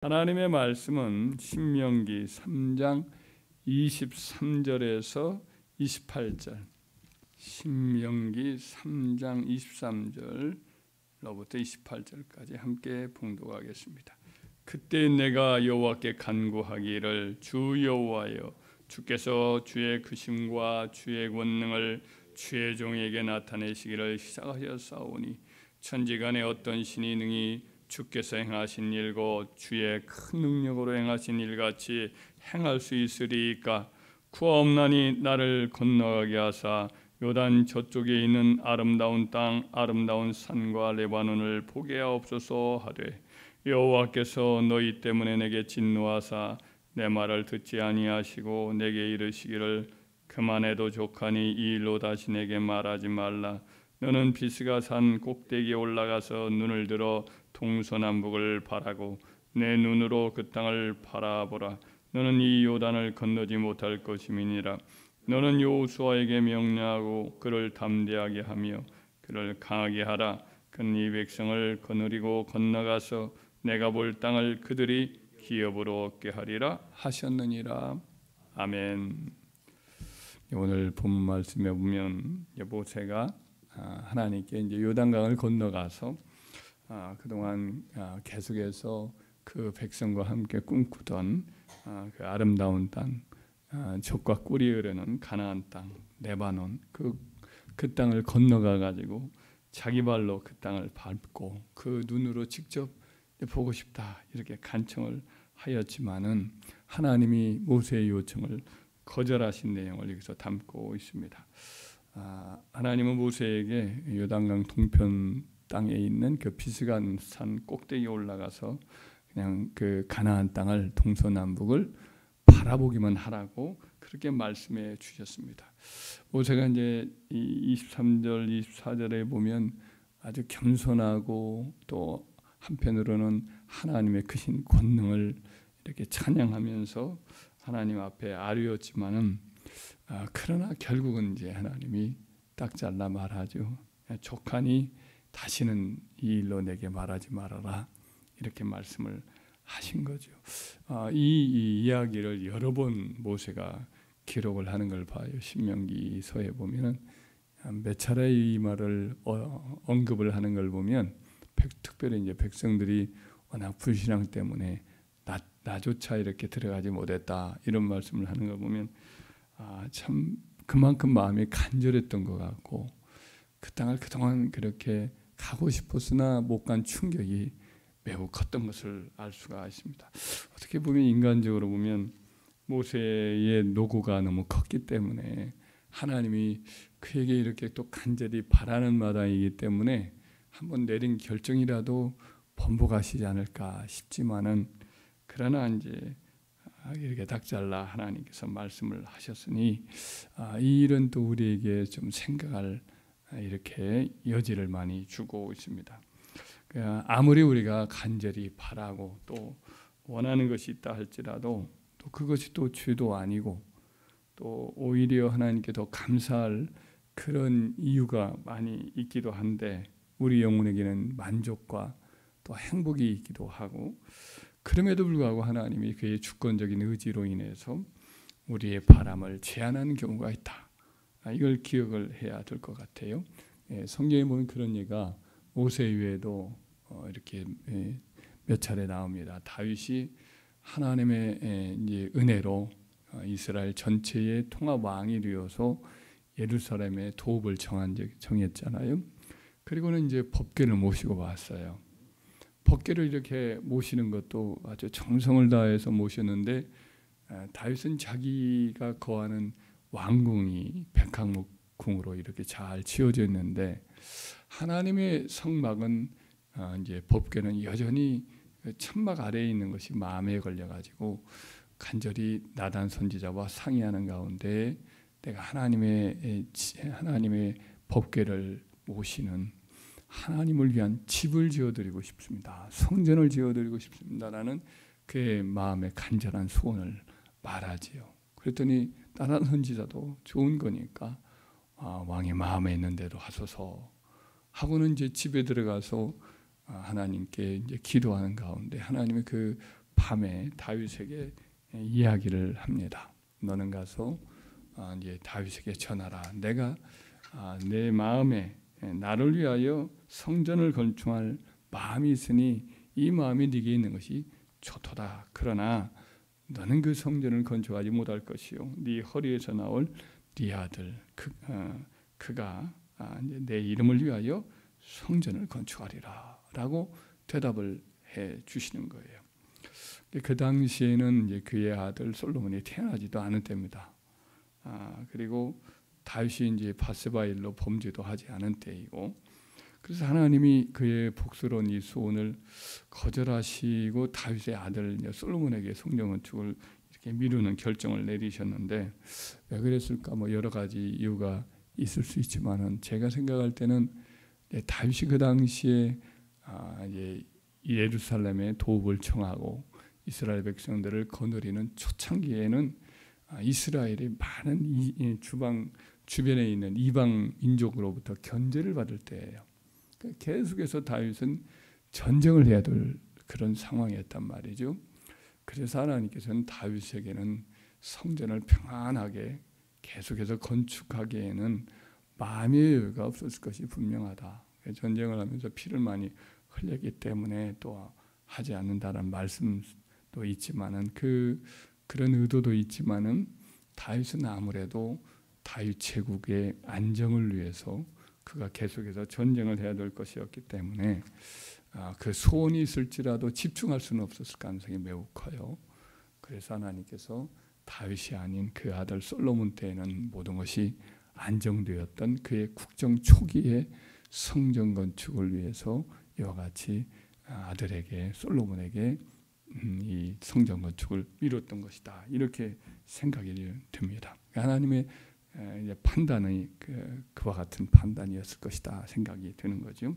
하나님의 말씀은 신명기 3장 23절에서 28절, 신명기 3장 23절로부터 28절까지 함께 봉독하겠습니다. 그때 내가 여호와께 간구하기를, 주 여호와여, 주께서 주의 크심과 주의 권능을 주의 종에게 나타내시기를 시작하셨사오니 천지간에 어떤 신이 능히 주께서 행하신 일과 주의 큰 능력으로 행하신 일같이 행할 수 있으리이까? 구하옵나니 나를 건너가게 하사 요단 저쪽에 있는 아름다운 땅, 아름다운 산과 레바논을 보게 하옵소서 하되, 여호와께서 너희 때문에 내게 진노하사 내 말을 듣지 아니하시고 내게 이르시기를, 그만해도 족하니 이 일로 다시 내게 말하지 말라. 너는 비스가 산 꼭대기에 올라가서 눈을 들어 동서남북을 바라고 내 눈으로 그 땅을 바라보라. 너는 이 요단을 건너지 못할 것임이니라. 너는 여호수아에게 명령하고 그를 담대하게 하며 그를 강하게 하라. 그는 이 백성을 거느리고 건너가서 내가 볼 땅을 그들이 기업으로 얻게 하리라 하셨느니라. 아멘. 오늘 본문 말씀에 보면 모세가 하나님께 이제 요단강을 건너가서 그동안 계속해서 그 백성과 함께 꿈꾸던 그 아름다운 땅, 젖과 꿀이 흐르는 가나안 땅, 레바논, 그 땅을 건너가 가지고 자기 발로 그 땅을 밟고 그 눈으로 직접 보고 싶다 이렇게 간청을 하였지만은 하나님이 모세의 요청을 거절하신 내용을 여기서 담고 있습니다. 하나님은 모세에게 요단강 동편 땅에 있는 그 비스가 산 꼭대기에 올라가서 그냥 그 가나안 땅을 동서남북을 바라보기만 하라고 그렇게 말씀해 주셨습니다. 모세가 이제 23절, 24절에 보면 아주 겸손하고 또 한편으로는 하나님의 크신 권능을 이렇게 찬양하면서 하나님 앞에 아뢰었지만은 그러나 결국은 이제 하나님이 딱 잘라 말하죠. 족하니 다시는 이 일로 내게 말하지 말아라 이렇게 말씀을 하신 거죠. 이 이야기를 여러 번 모세가 기록을 하는 걸 봐요. 신명기서에 보면은 몇 차례 이 말을 언급을 하는 걸 보면 특별히 이제 백성들이 워낙 불신앙 때문에 나조차 이렇게 들어가지 못했다 이런 말씀을 하는 걸 보면 참 그만큼 마음이 간절했던 것 같고 그 땅을 그동안 그렇게 가고 싶었으나 못 간 충격이 매우 컸던 것을 알 수가 있습니다. 어떻게 보면 인간적으로 보면 모세의 노고가 너무 컸기 때문에 하나님이 그에게 이렇게 또 간절히 바라는 마당이기 때문에 한번 내린 결정이라도 번복하시지 않을까 싶지만은, 그러나 이제 이렇게 닥잘라 하나님께서 말씀을 하셨으니 이 일은 또 우리에게 좀 생각할 이렇게 여지를 많이 주고 있습니다. 아무리 우리가 간절히 바라고 또 원하는 것이 있다 할지라도 또 그것이 또 죄도 아니고 또 오히려 하나님께 더 감사할 그런 이유가 많이 있기도 한데, 우리 영혼에게는 만족과 또 행복이 있기도 하고, 그럼에도 불구하고 하나님이 그의 주권적인 의지로 인해서 우리의 바람을 제한하는 경우가 있다. 이걸 기억을 해야 될 것 같아요. 성경에 보면 그런 예가 모세 외에도 이렇게 몇 차례 나옵니다. 다윗이 하나님의 이제 은혜로 이스라엘 전체의 통합 왕이 되어서 예루살렘의 도읍을 정했잖아요. 그리고는 이제 법궤를 모시고 왔어요. 법궤를 이렇게 모시는 것도 아주 정성을 다해서 모셨는데, 다윗은 자기가 거하는 왕궁이 백합궁으로 이렇게 잘 지어져 있는데, 하나님의 성막은 이제 법궤는 여전히 천막 아래에 있는 것이 마음에 걸려가지고 간절히 나단 선지자와 상의하는 가운데 내가 하나님의 법궤를 모시는 하나님을 위한 집을 지어드리고 싶습니다. 성전을 지어드리고 싶습니다라는 그의 마음의 간절한 소원을 말하지요. 그랬더니 나단 선지자도 좋은 거니까 왕의 마음에 있는 대로 하소서 하고는 이제 집에 들어가서 하나님께 이제 기도하는 가운데 하나님의 그 밤에 다윗에게 이야기를 합니다. 너는 가서 이제 다윗에게 전하라. 내가 내 마음에 나를 위하여 성전을 건축할 마음이 있으니 이 마음이 네게 있는 것이 좋도다. 그러나 너는 그 성전을 건축하지 못할 것이요 네 허리에서 나올 네 아들 그가 내 이름을 위하여 성전을 건축하리라 라고 대답을 해 주시는 거예요. 그 당시에는 이제 그의 아들 솔로몬이 태어나지도 않을 때입니다. 그리고 다윗이 이제 바세바 일로 범죄도 하지 않은 때이고, 그래서 하나님이 그의 복스러운 이 소원을 거절하시고 다윗의 아들 솔로몬에게 성전 건축을 이렇게 미루는 결정을 내리셨는데, 왜 그랬을까? 뭐 여러 가지 이유가 있을 수 있지만은 제가 생각할 때는 다윗이 그 당시에 이제 예루살렘에 도읍을 청하고 이스라엘 백성들을 거느리는 초창기에는 이스라엘이 많은 주변에 있는 이방 민족으로부터 견제를 받을 때예요. 계속해서 다윗은 전쟁을 해야 될 그런 상황이었단 말이죠. 그래서 하나님께서는 다윗에게는 성전을 평안하게 계속해서 건축하기에는 마음의 여유가 없었을 것이 분명하다. 전쟁을 하면서 피를 많이 흘렸기 때문에 또 하지 않는다는 말씀도 있지만은 그런 의도도 있지만은 다윗은 아무래도 다윗 제국의 안정을 위해서 그가 계속해서 전쟁을 해야 될 것이었기 때문에 그 소원이 있을지라도 집중할 수는 없었을 가능성이 매우 커요. 그래서 하나님께서 다윗이 아닌 그 아들 솔로몬 때에는 모든 것이 안정되었던 그의 국정 초기에 성전 건축을 위해서 이와 같이 아들에게 솔로몬에게 이 성전 건축을 미뤘던 것이다. 이렇게 생각이 듭니다. 하나님의 판단이 그와 같은 판단이었을 것이다 생각이 드는 거죠.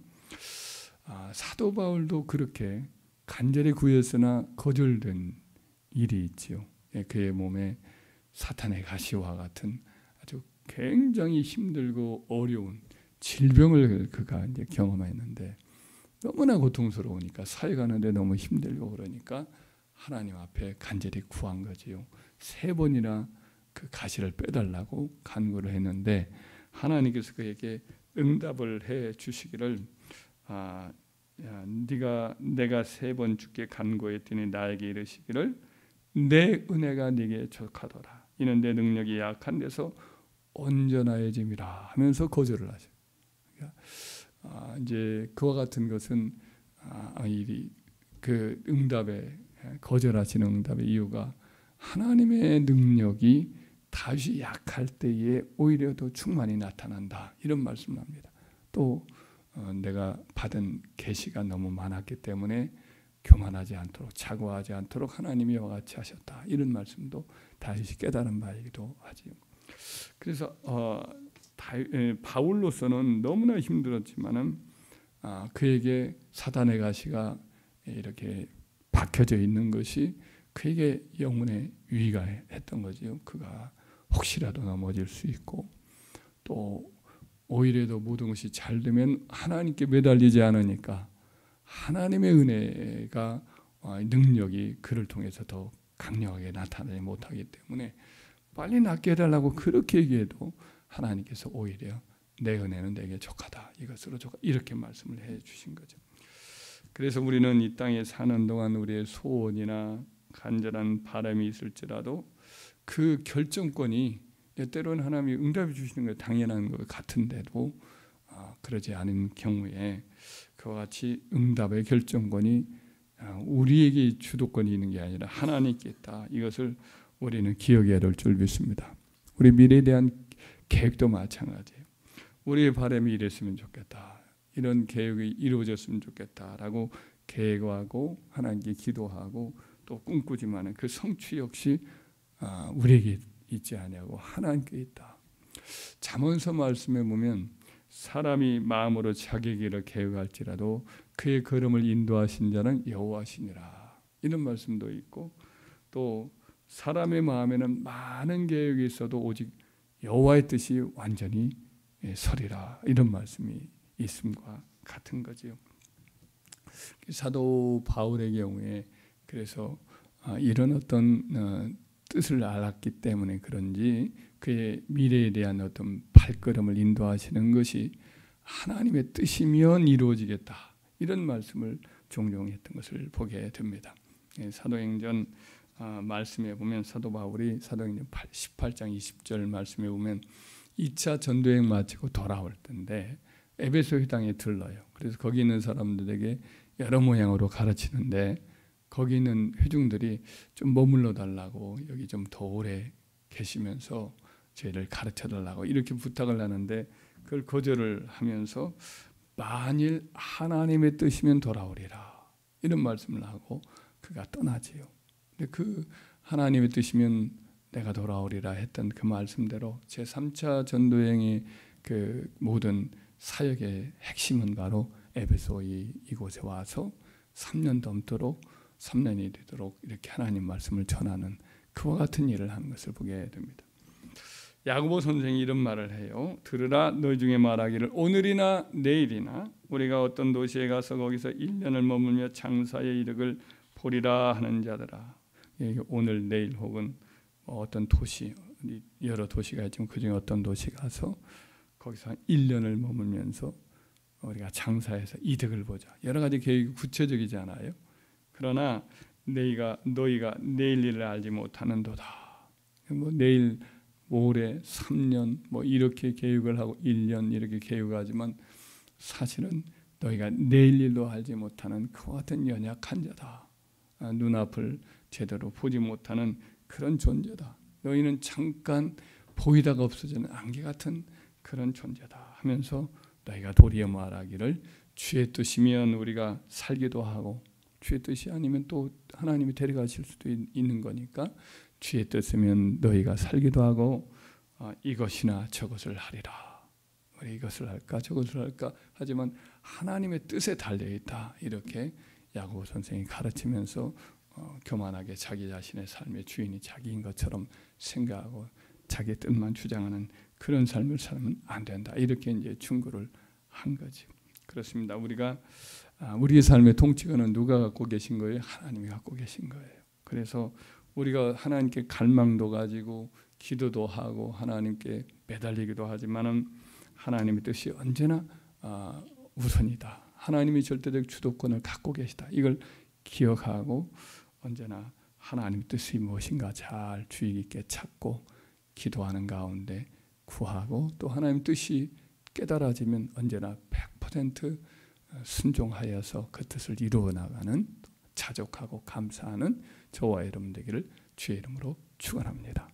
사도 바울도 그렇게 간절히 구했으나 거절된 일이 있지요. 그의 몸에 사탄의 가시와 같은 아주 굉장히 힘들고 어려운 질병을 그가 이제 경험했는데, 너무나 고통스러우니까 사역하는데 너무 힘들고 그러니까 하나님 앞에 간절히 구한 거지요. 3번이나 그 가시를 빼달라고 간구를 했는데 하나님께서 그에게 응답을 해 주시기를 내가 3번 주께 간구했더니 나에게 이르시기를 내 은혜가 네게 족하더라. 이는 내 능력이 약한 데서 온전하여짐이라 하면서 거절을 하죠. 그러니까 이제 그와 같은 것은 그 응답에 거절하시는 응답의 이유가 하나님의 능력이 다윗이 약할 때에 오히려 더 충만히 나타난다, 이런 말씀을 합니다. 또 내가 받은 계시가 너무 많았기 때문에 교만하지 않도록 자고하지 않도록 하나님이 이와 같이 하셨다, 이런 말씀도 다윗이 깨달은 바이기도 하지요. 그래서 바울로서는 너무나 힘들었지만은 그에게 사단의 가시가 이렇게 박혀져 있는 것이 그에게 영혼의 위기가 했던 거죠. 그가 혹시라도 넘어질 수 있고, 또 오히려 모든 것이 잘 되면 하나님께 매달리지 않으니까 하나님의 은혜가 능력이 그를 통해서 더 강력하게 나타나지 못하기 때문에 빨리 낫게 해달라고 그렇게 얘기해도 하나님께서 오히려 내 은혜는 내게 족하다, 이것으로 족하다, 이렇게 말씀을 해 주신 거죠. 그래서 우리는 이 땅에 사는 동안 우리의 소원이나 간절한 바람이 있을지라도 그 결정권이 때로는 하나님이 응답해 주시는 게 당연한 것 같은데도 그러지 않은 경우에 그와 같이 응답의 결정권이 우리에게 주도권이 있는 게 아니라 하나님께 있다, 이것을 우리는 기억해야 될 줄 믿습니다. 우리 미래에 대한 계획도 마찬가지예요. 우리의 바람이 이랬으면 좋겠다, 이런 계획이 이루어졌으면 좋겠다라고 계획하고 하나님께 기도하고 또 꿈꾸지만 그 성취 역시 우리에게 있지 아니하고 하나님께 있다. 잠언서 말씀에 보면 사람이 마음으로 자기 길을 계획할지라도 그의 걸음을 인도하신 자는 여호와시니라, 이런 말씀도 있고, 또 사람의 마음에는 많은 계획이 있어도 오직 여호와의 뜻이 완전히 서리라, 이런 말씀이 있음과 같은 거지요. 사도 바울의 경우에 그래서 이런 어떤 뜻을 알았기 때문에 그런지 그의 미래에 대한 어떤 발걸음을 인도하시는 것이 하나님의 뜻이면 이루어지겠다, 이런 말씀을 종종 했던 것을 보게 됩니다. 사도행전 말씀에 보면 사도 바울이 사도행전 18장 20절 말씀에 보면 2차 전도여행 마치고 돌아올 때인데 에베소 회당에 들러요. 그래서 거기 있는 사람들에게 여러 모양으로 가르치는데 거기 있는 회중들이 좀 머물러 달라고, 여기 좀 더 오래 계시면서 저희를 가르쳐 달라고 이렇게 부탁을 하는데 그걸 거절을 하면서 만일 하나님의 뜻이면 돌아오리라, 이런 말씀을 하고 그가 떠나지요. 근데 그 하나님의 뜻이면 내가 돌아오리라 했던 그 말씀대로 제3차 전도여행의 그 모든 사역의 핵심은 바로 에베소 이곳에 와서 3년 넘도록 3년이 되도록 이렇게 하나님 말씀을 전하는 그와 같은 일을 하는 것을 보게 됩니다. 야고보 선생이 이런 말을 해요. 들으라, 너희 중에 말하기를 오늘이나 내일이나 우리가 어떤 도시에 가서 거기서 1년을 머물며 장사의 이득을 보리라 하는 자들아. 오늘 내일 혹은 어떤 도시, 여러 도시가 있지만 그중에 어떤 도시 가서 거기서 한 1년을 머물면서 우리가 장사해서 이득을 보자. 여러 가지 계획이 구체적이지 않아요. 그러나 너희가 내일 일을 알지 못하는도다. 내일, 모레, 3년 이렇게 계획을 하고 1년 이렇게 계획하지만 사실은 너희가 내일 일도 알지 못하는 그와 같은 연약한 자다. 눈앞을 제대로 보지 못하는 그런 존재다. 너희는 잠깐 보이다가 없어지는 안개 같은 그런 존재다 하면서 너희가 도리어 말하기를 주의 뜻이면 우리가 살기도 하고 주의 뜻이 아니면 또 하나님이 데려가실 수도 있는 거니까 주의 뜻이면 너희가 살기도 하고 이것이나 저것을 하리라. 우리 이것을 할까 저것을 할까 하지만 하나님의 뜻에 달려있다. 이렇게 야고보 선생이 가르치면서 교만하게 자기 자신의 삶의 주인이 자기인 것처럼 생각하고 자기 뜻만 주장하는 그런 삶을 살면 안 된다. 이렇게 이제 충고를 한 거지. 그렇습니다. 우리의 삶의 통치권은 누가 갖고 계신 거예요? 하나님이 갖고 계신 거예요. 그래서 우리가 하나님께 갈망도 가지고 기도도 하고 하나님께 매달리기도 하지만은 하나님의 뜻이 언제나 우선이다. 하나님이 절대적 주도권을 갖고 계시다. 이걸 기억하고 언제나 하나님의 뜻이 무엇인가 잘 주의 깊게 찾고 기도하는 가운데 구하고 또 하나님의 뜻이 깨달아지면 언제나 100% 순종하여서 그 뜻을 이루어 나가는 자족하고 감사하는 저와 여러분 되기를 주의 이름으로 축원합니다.